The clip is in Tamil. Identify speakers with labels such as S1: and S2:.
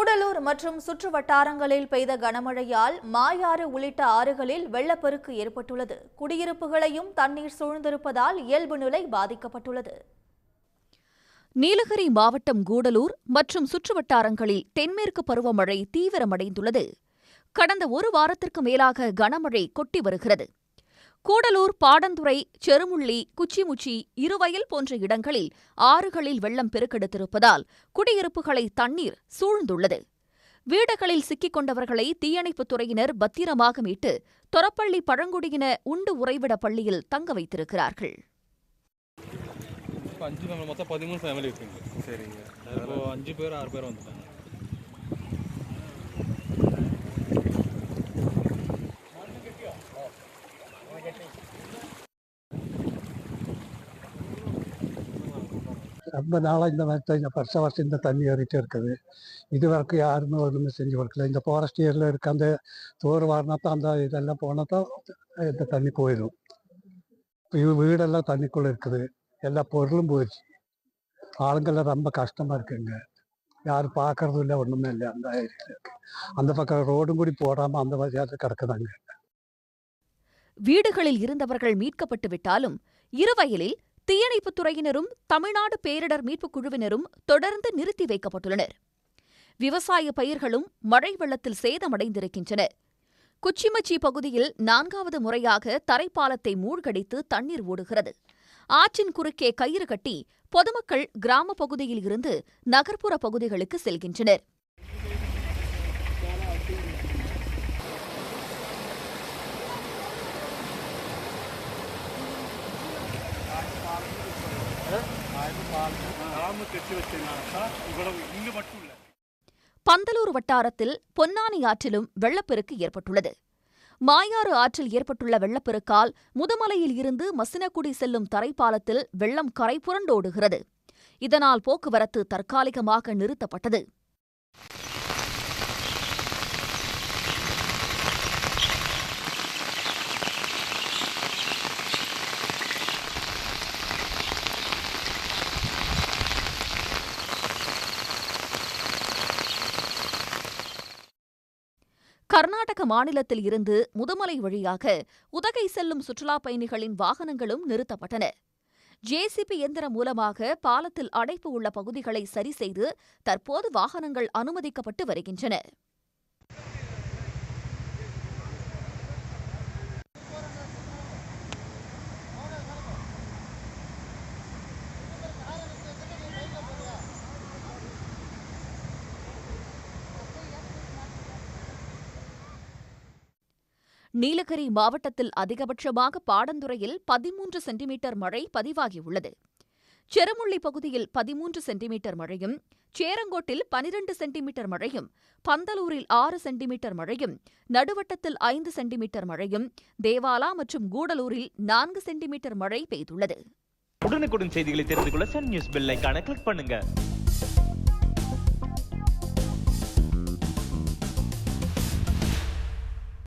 S1: கூடலூர் மற்றும் சுற்று வட்டாரங்களில் பெய்த கனமழையால் மாயாறு உள்ளிட்ட ஆறுகளில் வெள்ளப்பெருக்கு ஏற்பட்டுள்ளது. குடியிருப்புகளையும் தண்ணீர் சூழ்ந்திருப்பதால் இயல்பு நிலை பாதிக்கப்பட்டுள்ளது.
S2: நீலகிரி மாவட்டம் கூடலூர் மற்றும் சுற்றுவட்டாரங்களில் தென்மேற்கு பருவமழை தீவிரமடைந்துள்ளது. கடந்த ஒரு வாரத்திற்கு மேலாக கனமழை கொட்டி வருகிறது. கூடலூர், பாடந்துறை, செருமுள்ளி, குச்சிமுச்சி, இருவயல் போன்ற இடங்களில் ஆறுகளில் வெள்ளம் பெருக்கெடுத்திருப்பதால் குடியிருப்புகளை தண்ணீர் சூழ்ந்துள்ளது. வீடுகளில் சிக்கிக் கொண்டவர்களை தீயணைப்புத் துறையினர் பத்திரமாக மீட்டு தொரப்பள்ளி பழங்குடியின உண்டு உறைவிட பள்ளியில் தங்க வைத்திருக்கிறார்கள்.
S3: 13 ஃபேமிலி இருக்குங்க. சரிங்க. இப்போ 5 பேர் 6 பேர் வந்துட்டாங்க.
S4: ரொம்ப நாளாக இந்த வருஷம் இந்த தண்ணி ஏறிட்டே இருக்குது. இது வரைக்கும் யாருமே ஒன்றுமே செஞ்சு கொடுக்கல. இந்த ஃபாரஸ்ட் ஏரியில் இருக்க அந்த தோறு வாரினாத்தான் அந்த இதெல்லாம் போனாதான் இந்த தண்ணி போயிடும். இப்போ வீடெல்லாம் தண்ணிக்குள்ளே இருக்குது. எல்லா பொருளும் போயிடுச்சு. ஆளுங்கள்லாம் ரொம்ப கஷ்டமாக இருக்குங்க. யாரும் பார்க்கறதும் இல்லை, ஒன்றுமே இல்லை. அந்த ஏரியில் அந்த பக்கம் ரோடும் கூடி போடாமல் அந்த வழியாக கிடக்குதாங்க.
S2: வீடுகளில் இருந்தவர்கள் மீட்கப்பட்டு விட்டாலும் இருவயலில் தீயணைப்புத் துறையினரும் தமிழ்நாடு பேரிடர் மீட்புக் குழுவினரும் தொடர்ந்து நிறுத்தி வைக்கப்பட்டுள்ளனர். விவசாய பயிர்களும் மழை வெள்ளத்தில் சேதமடைந்திருக்கின்றன. குச்சிமச்சி பகுதியில் 4வது முறையாக தரைப்பாலத்தை மூழ்கடித்து தண்ணீர் ஓடுகிறது. ஆற்றின் குறுக்கே கயிறு கட்டி பொதுமக்கள் கிராமப் பகுதியில் இருந்து நகர்ப்புற பகுதிகளுக்கு செல்கின்றனர். பந்தலூர் வட்டாரத்தில் பொன்னானி ஆற்றிலும் வெள்ளப்பெருக்கு ஏற்பட்டுள்ளது. மாயாறு ஆற்றில் ஏற்பட்டுள்ள வெள்ளப்பெருக்கால் முதுமலையில் இருந்து மசினகுடி செல்லும் தரைப்பாலத்தில் வெள்ளம் கரை புரண்டோடுகிறது. இதனால் போக்குவரத்து தற்காலிகமாக நிறுத்தப்பட்டது. கர்நாடக மாநிலத்தில் இருந்து முதுமலை வழியாக உதகை செல்லும் சுற்றுலாப் பயணிகளின் வாகனங்களும் நிறுத்தப்பட்டன. ஜேசிபி இயந்திரம் மூலமாக பாலத்தில் அடைப்பு உள்ள பகுதிகளை சரி செய்து தற்போது வாகனங்கள் அனுமதிக்கப்பட்டு வருகின்றன. நீலகிரி மாவட்டத்தில் அதிகபட்சமாக பாடந்துறையில் 13 சென்டிமீட்டர் மழை பதிவாகியுள்ளது. செருமுள்ளி பகுதியில் 13 சென்டிமீட்டர் மழையும், சேரங்கோட்டில் 12 சென்டிமீட்டர் மழையும், பந்தலூரில் 6 சென்டிமீட்டர் மழையும், நடுவட்டத்தில் 5 சென்டிமீட்டர் மழையும், தேவாலா மற்றும் கூடலூரில் 4 சென்டிமீட்டர் மழை பெய்துள்ளது.
S5: உடனுக்குடன் செய்திகளை தெரிந்து கொள்ள சன் நியூஸ் பெல் ஐகானை கிளிக் பண்ணுங்க.